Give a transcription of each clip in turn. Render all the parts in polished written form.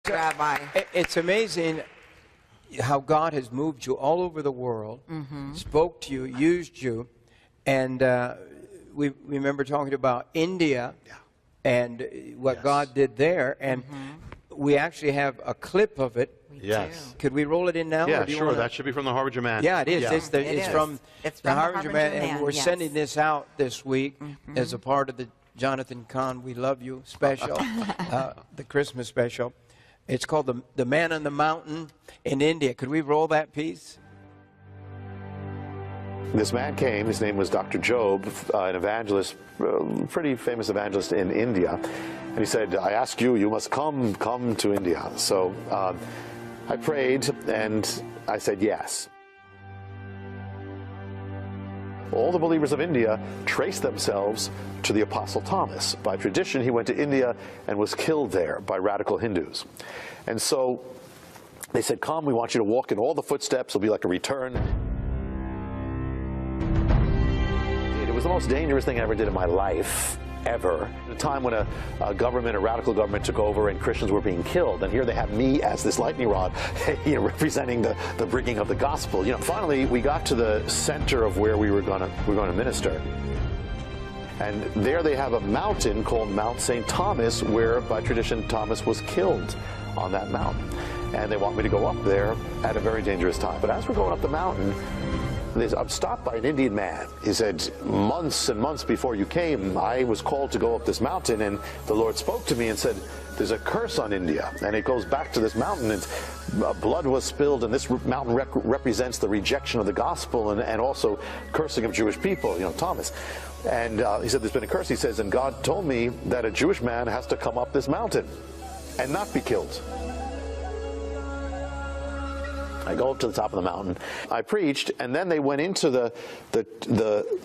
Rabbi. It's amazing how God has moved you all over the world, spoke to you, used you, and we remember talking about India and what God did there, and we actually have a clip of it. Yes. Could we roll it in now? Yeah, sure. That should be from the Harbinger Man. Yeah, it is. Yeah. It's from the Harbinger Man, and we're sending this out this week as a part of the Jonathan Cahn We Love You special, the Christmas special. It's called the Man on the Mountain in India. Could we roll that piece? This man came, his name was Dr. Job, an evangelist, pretty famous evangelist in India. And he said, I ask you, you must come to India. So I prayed and I said yes. All the believers of India trace themselves to the Apostle Thomas. By tradition, he went to India and was killed there by radical Hindus. And so they said, come, we want you to walk in all the footsteps. It'll be like a return. It was the most dangerous thing I ever did in my life, ever. At a time when a radical government took over and Christians were being killed. And here they have me as this lightning rod, representing the bringing of the gospel. Finally, we got to the center of where we're going to minister. And there they have a mountain called Mount St. Thomas, where by tradition Thomas was killed on that mountain. And they want me to go up there at a very dangerous time. But as we're going up the mountain, I'm stopped by an Indian man. He said, months and months before you came, I was called to go up this mountain, and the Lord spoke to me and said, there's a curse on India, and it goes back to this mountain, and blood was spilled, and this mountain represents the rejection of the gospel and also cursing of Jewish people, Thomas. And he said, there's been a curse. He says, and God told me that a Jewish man has to come up this mountain and not be killed. I go up to the top of the mountain. I preached, and then they went into the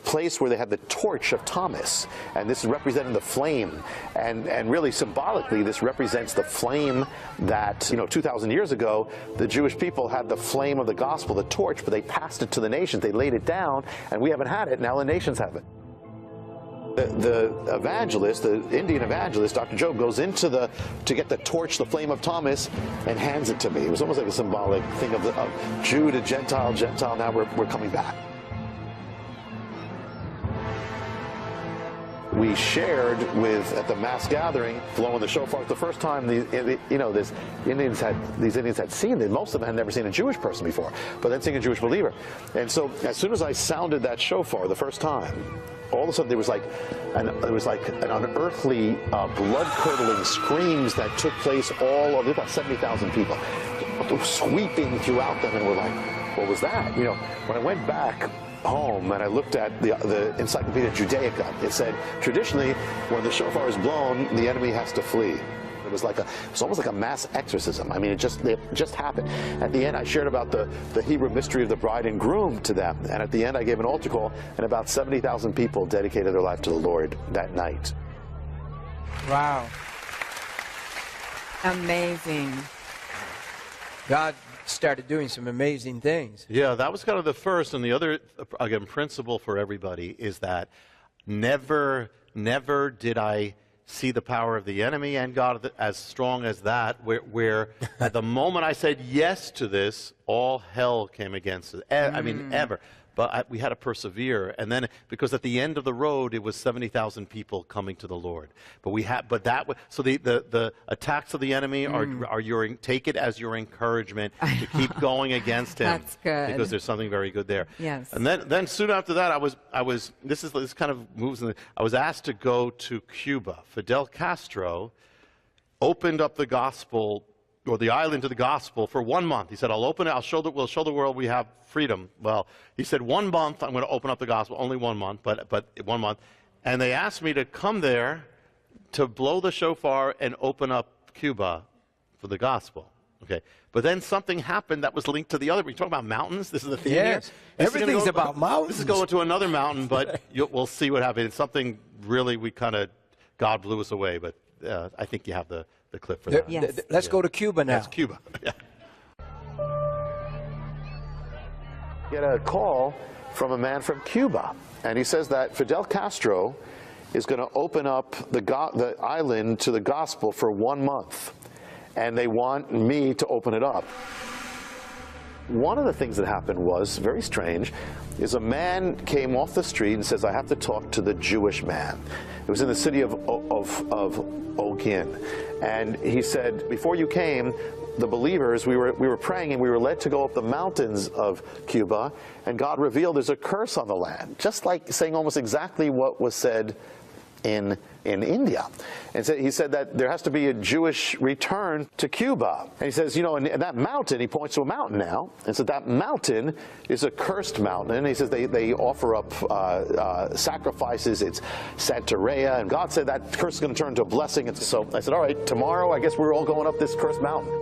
place where they had the torch of Thomas, and this is representing the flame, and really symbolically, this represents the flame that 2,000 years ago the Jewish people had the flame of the gospel, the torch, but they passed it to the nations. They laid it down, and we haven't had it. Now the nations have it. The evangelist, the Indian evangelist, Dr. Job, goes into to get the torch, the flame of Thomas, and hands it to me. It was almost like a symbolic thing of Jew to Gentile, now we're coming back. We shared at the mass gathering, blowing the shofar. The first time these Indians had seen it. Most of them had never seen a Jewish person before, but then seeing a Jewish believer. And so as soon as I sounded that shofar the first time, all of a sudden there was like an unearthly, blood-curdling screams that took place all over, about 70,000 people, sweeping throughout them, and we're like, what was that? When I went back home and I looked at the Encyclopedia Judaica, it said, traditionally, when the shofar is blown, the enemy has to flee. It was almost like a mass exorcism. I mean, it just happened. At the end, I shared about the Hebrew mystery of the bride and groom to them. And at the end, I gave an altar call, and about 70,000 people dedicated their life to the Lord that night. Wow. Amazing. God started doing some amazing things. Yeah, that was kind of the first. And the other, again, principle for everybody is that never did I see the power of the enemy and God as strong as that, where at the moment I said yes to this, all hell came against it. I mean, ever. But we had to persevere, and then because at the end of the road it was 70,000 people coming to the Lord. So the attacks of the enemy are take it as your encouragement to keep going against him. That's good, because there's something very good there. Yes. And then soon after that, this kind of moves. I was asked to go to Cuba. Fidel Castro opened up the gospel, or the island, to the gospel for 1 month. He said, I'll open it, we'll show the world we have freedom. Well, he said 1 month, I'm going to open up the gospel, only 1 month, but 1 month. And they asked me to come there to blow the shofar and open up Cuba for the gospel. Okay. But then something happened that was linked to the other. We're talking about mountains. This is the theme here. Everything's about mountains. This is going to another mountain, but we'll see what happens. It's something really God blew us away, but I think you have the clip for that. Yes. Let's go to Cuba now. That's Cuba. Yeah. Get a call from a man from Cuba, and he says that Fidel Castro is going to open up the island to the gospel for 1 month. and they want me to open it up. One of the things that happened was very strange, is a man came off the street and says, I have to talk to the Jewish man. It was in the city of Cahn. And he said, before you came, the believers, we were praying and we were led to go up the mountains of Cuba, and God revealed there's a curse on the land, just like saying almost exactly what was said in India. And so he said that there has to be a Jewish return to Cuba. And he says, you know, and that mountain, he points to a mountain now, and so that mountain is a cursed mountain. And he says they offer up sacrifices, it's Santeria, and God said that curse is going to turn to a blessing. And so I said, all right, tomorrow I guess we're all going up this cursed mountain.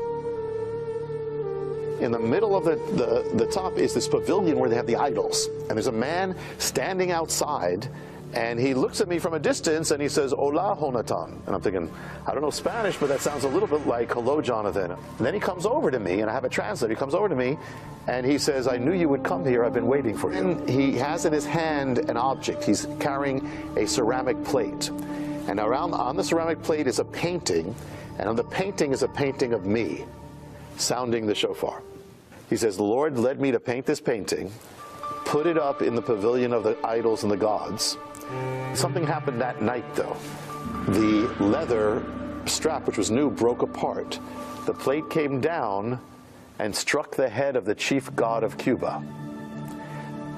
In the middle of the top is this pavilion where they have the idols. And there's a man standing outside, and he looks at me from a distance and he says, Hola, Jonathan. And I'm thinking, I don't know Spanish, but that sounds a little bit like, hello, Jonathan. And then he comes over to me, and I have a translator. He comes over to me and he says, I knew you would come here. I've been waiting for you. And he has in his hand an object. He's carrying a ceramic plate. And on the ceramic plate is a painting. And on the painting is a painting of me sounding the shofar. He says, the Lord led me to paint this painting, put it up in the pavilion of the idols and the gods. Something happened that night, though. The leather strap, which was new, broke apart. The plate came down and struck the head of the chief god of Cuba.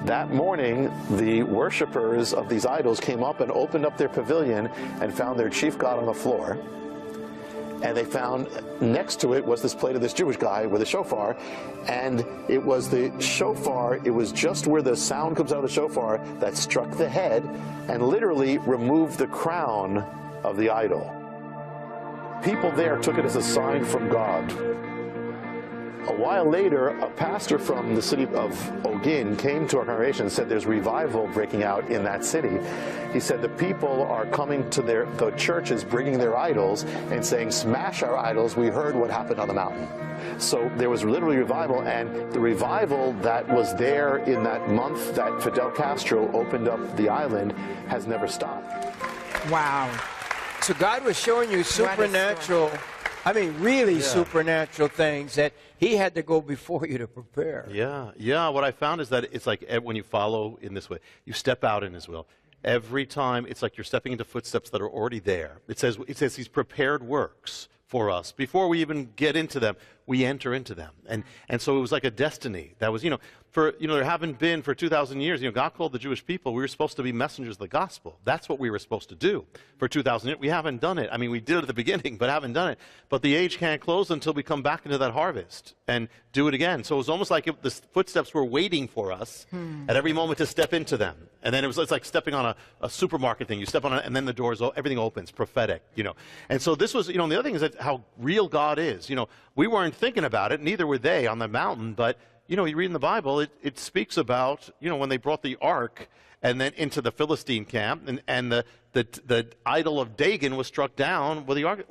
That morning, the worshipers of these idols came up and opened up their pavilion and found their chief god on the floor. And they found next to it was this plate of this Jewish guy with a shofar, and it was the shofar, it was just where the sound comes out of the shofar that struck the head and literally removed the crown of the idol. People there took it as a sign from God. A while later, a pastor from the city of Cahn came to our congregation and said there's revival breaking out in that city. He said the people are coming to the churches, bringing their idols and saying, smash our idols, we heard what happened on the mountain. So there was literally revival, and the revival that was there in that month that Fidel Castro opened up the island has never stopped. Wow. So God was showing you supernatural, I mean, really supernatural things that he had to go before you to prepare. Yeah. What I found is that it's like when you follow in this way, you step out in his will. Every time, it's like you're stepping into footsteps that are already there. It says he's prepared works for us. Before we even get into them, we enter into them. And so it was like a destiny that was, there haven't been for 2,000 years, God called the Jewish people, we were supposed to be messengers of the gospel. That's what we were supposed to do for 2,000 years. We haven't done it. I mean, we did it at the beginning, but haven't done it. But the age can't close until we come back into that harvest and do it again. So it was almost like the footsteps were waiting for us at every moment to step into them. And then it's like stepping on a supermarket thing. You step on it, and then the doors, everything opens, prophetic, And so this was, the other thing is that how real God is. We weren't thinking about it, neither were they on the mountain, but you read in the Bible, it speaks about, when they brought the ark and then into the Philistine camp, and the idol of Dagon was struck down with the ark.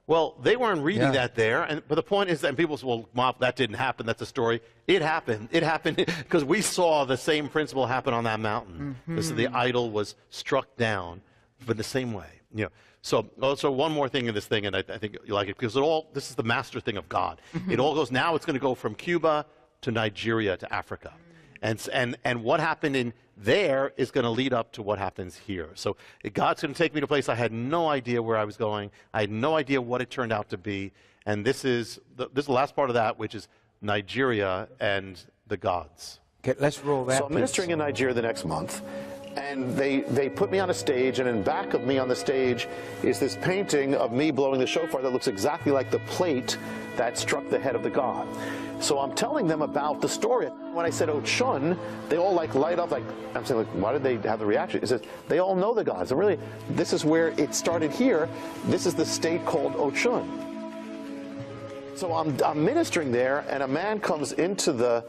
Well, they weren't reading that there, but the point is that, and people say, well, Mom, that didn't happen, that's a story. It happened because we saw the same principle happen on that mountain. The idol was struck down, but the same way, So also one more thing in this thing, and I think you like it, because this is the master thing of God. It all goes, now it's going to go from Cuba to Nigeria to Africa. And what happened in there is going to lead up to what happens here. So God's going to take me to a place I had no idea where I was going. I had no idea what it turned out to be. And this is the last part of that, which is Nigeria and the gods. Okay, let's roll that. So I'm ministering in Nigeria the next month. And they put me on a stage, and in back of me on the stage is this painting of me blowing the shofar that looks exactly like the plate that struck the head of the god. So I'm telling them about the story. When I said Ochun, they all light up, I'm saying, why did they have the reaction? It says, they all know the gods. And really, this is where it started here. This is the state called Ochun. So I'm ministering there, and a man comes into the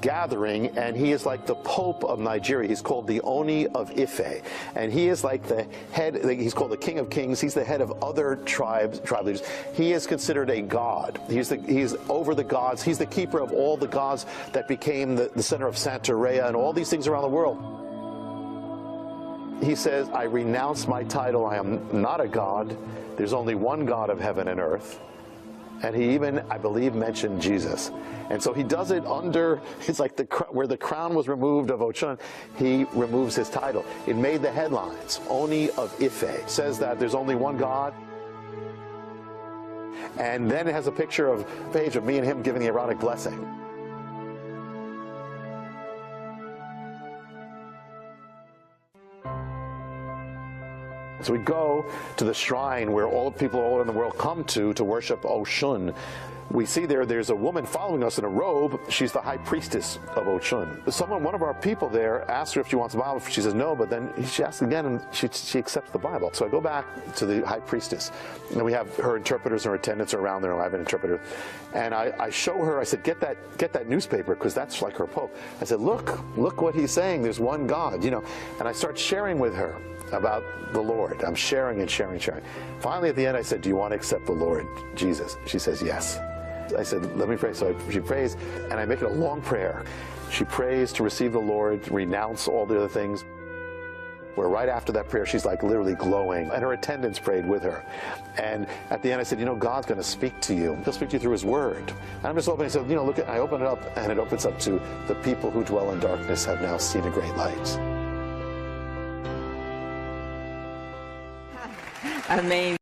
gathering, and he is like the Pope of Nigeria. He's called the Oni of Ife, and he is like the head. He's called the King of Kings. He's the head of other tribe leaders. He is considered a god. He's over the gods. He's the keeper of all the gods that became the center of Santeria and all these things around the world. He says, I renounce my title. I am not a god. There's only one God of heaven and earth. And he even, I believe, mentioned Jesus. And so he does it under, it's like where the crown was removed of Ochun, he removes his title. It made the headlines. Oni of Ife says that there's only one God. And then it has a page of me and him giving the Aaronic blessing. So we go to the shrine where all people all over the world come to worship Oshun. We see there's a woman following us in a robe. She's the high priestess of Ochun. One of our people there, asked her if she wants the Bible. She says no, but then she asks again, and she accepts the Bible. So I go back to the high priestess, and we have her interpreters and her attendants are around there, and I have an interpreter. And I show her, I said, get that newspaper, because that's like her pope. I said, look what he's saying. There's one God, you know. And I start sharing with her about the Lord. I'm sharing and sharing and sharing. Finally, at the end, I said, do you want to accept the Lord Jesus? She says, yes. I said, let me pray. So she prays, and I make it a long prayer. She prays to receive the Lord, renounce all the other things. Where right after that prayer, she's like literally glowing, and her attendants prayed with her. And at the end, I said, you know, God's going to speak to you. He'll speak to you through his word. And I'm just opening, I said, you know, look, I open it up, and it opens up to the people who dwell in darkness have now seen a great light. Amazing.